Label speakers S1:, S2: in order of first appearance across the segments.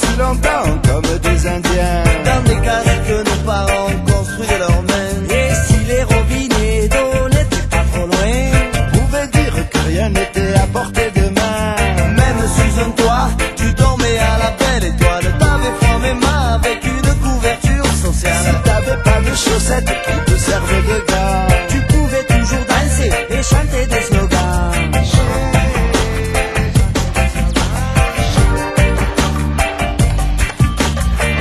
S1: si longtemps comme des Indiens,
S2: dans des cases que nos parents ont construit de leurs mains. Et si les robinets d'eau n'étaient pas trop loin,
S1: on pouvait dire que rien n'était à portée de main.
S2: même sous un toit, tu dormais à la belle étoile. T'avais froid même avec une couverture sociale.
S1: Si t'avais pas de chaussettes qui te servent de gars,
S2: Tu pouvais toujours danser et chanter des slogans.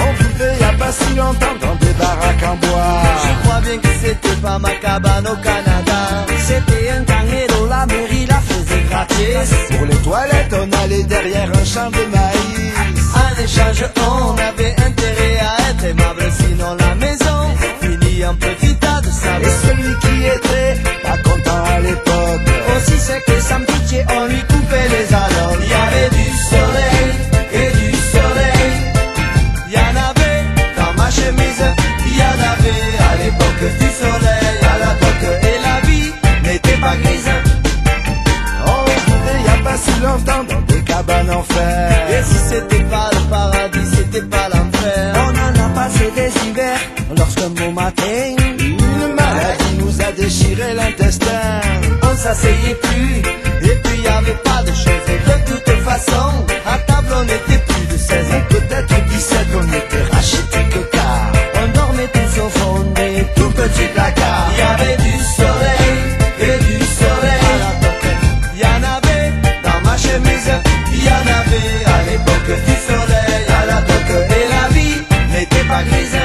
S1: on vivait y a pas si longtemps dans des baraques en bois.
S2: Je crois bien que c'était pas ma cabane au Canada. C'était un canero, la mairie la faisait gratis.
S1: Pour les toilettes on allait derrière un champ de maïs.
S2: En échange on avait intérêt à être aimable, sinon la maison finit en petit tas de sable.
S1: Et celui qui était pas content à l'époque,
S2: Aussi sec et sans pitié, on lui coupait les alors. Il y avait du soleil et du soleil. Il y en avait dans ma chemise, il y en avait à l'époque du soleil à la toque. Et la vie n'était pas grise.
S1: on vivait y a pas si longtemps dans des cabanes en fer.
S2: Et si c'était pas le paradis, c'était pas l'enfer. On en a passé des hivers lorsqu'un beau matin,
S1: Une maladie nous a déchiré l'intestin.
S2: on s'asseyait plus. Et puis y avait pas de choses. De toute façon, à table on était plus de 16.
S1: Peut-être 17, on était rachetés que tard.
S2: On dormait tous au fond des tout petits placards. Il y avait du soleil et du soleil à la toque. Il y en avait dans ma chemise, il y en avait à l'époque du soleil à la toque. Et la vie n'était pas grise.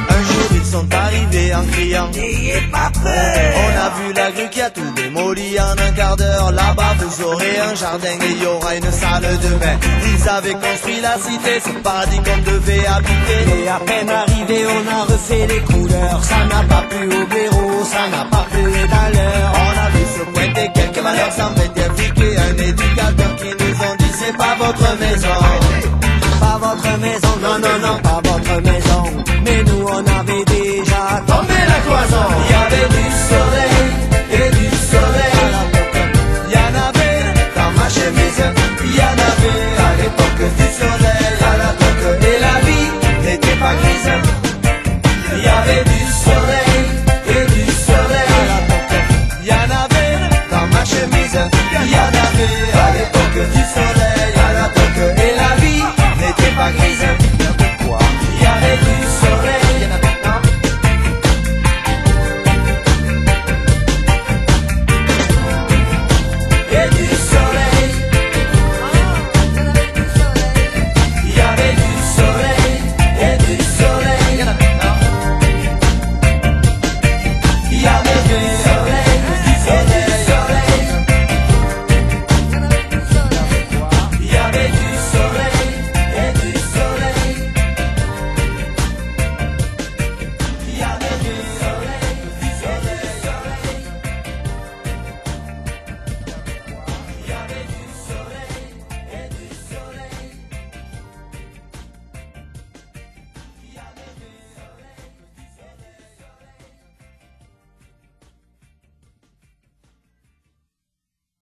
S2: Un jour ils sont arrivés en criant n'ayez pas peur. On a vu la grue qui a tout démoli en un quart d'heure. Là-bas vous aurez un jardin et il y aura une salle de bain. Ils avaient construit la cité, ce paradis qu'on devait habiter. Et à peine arrivé on a refait les couleurs. Ça n'a pas plu au blaireau, ça n'a pas plu dans l'heure. On a vu se pointer quelques valeurs sans mettre fliquer. Un éducateur qui nous ont dit c'est pas votre maison. Pas votre maison, non non non, pas votre maison.